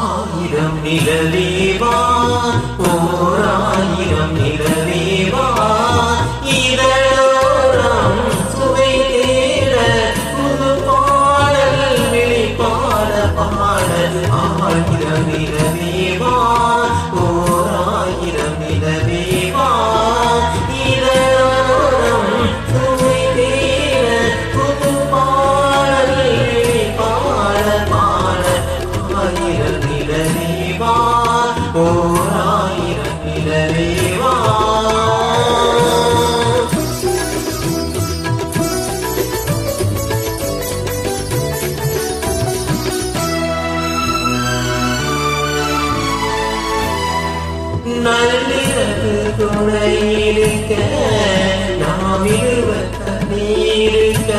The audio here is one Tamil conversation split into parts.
ஆயிரம் நிலவேவா ஓராயிரம் நிலவேவா இதழோரம் சுவை தேட புது பாடல் வெளிப்பாட பாடல் ஆயிரம் நிலவேவா ஓராயிரம் நிலவேவா இதழோரம் சுவை தேட புது பாடல் வெளிப்பாட பாடல் ஆயிரம் நிலவேவா ஓராயிரம் நிலவேவா நள்ளிரவு துணையிருக்க நாம் இருவர் தண்ணீருக்க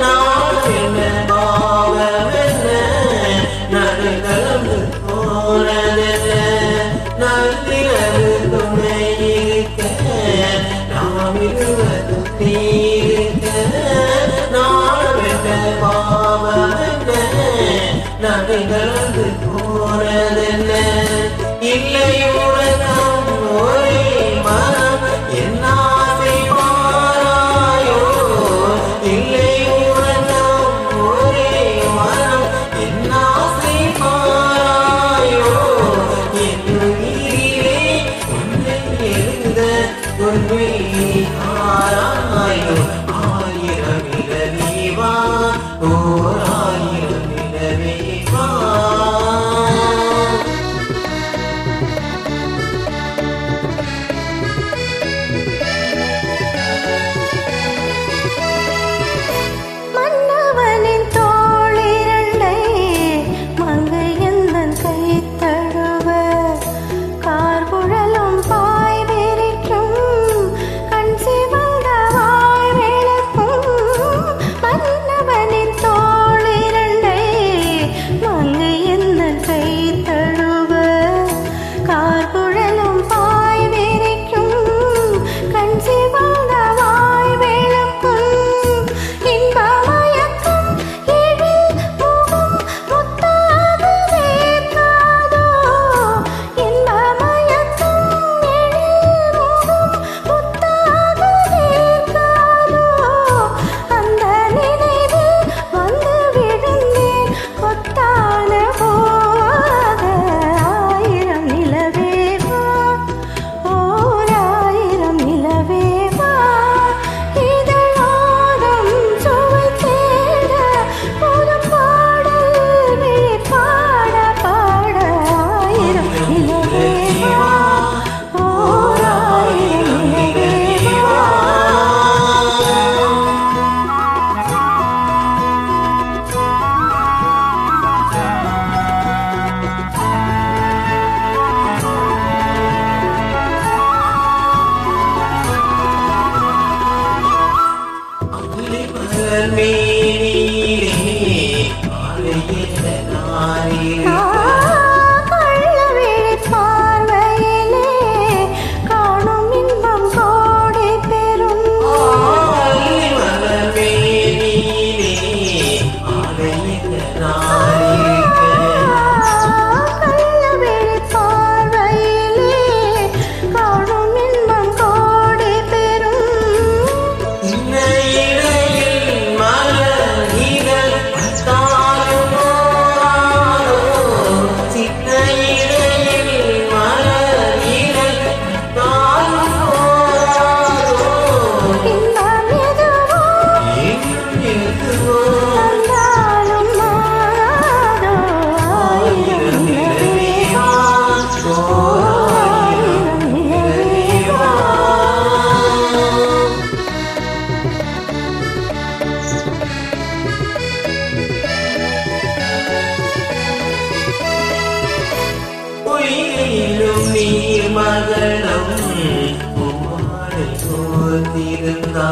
நாம் என்ன பாவம் என்ன நடுகலந்து போனதென்ன நள்ளிரவு துணையிருக்க நாம் இருவர் தண்ணீருக்க நாம் என்ன பாவம் என்ன நடுகலந்து போனதென்ன இல்லையுலகம் ஒரே மனம் என்னாசை மாறாயோ இல்லையுலகம் ஒரே மனம் என்னாசை மாறாயோ என்னுயிரே உன்னை எழுந்த உன்னை ஆராயோ ஆயிரம் நிலவேவா ஓராயிரம் நிலவேவா அகலம் உம்மாடை போர்த்திருந்தாள்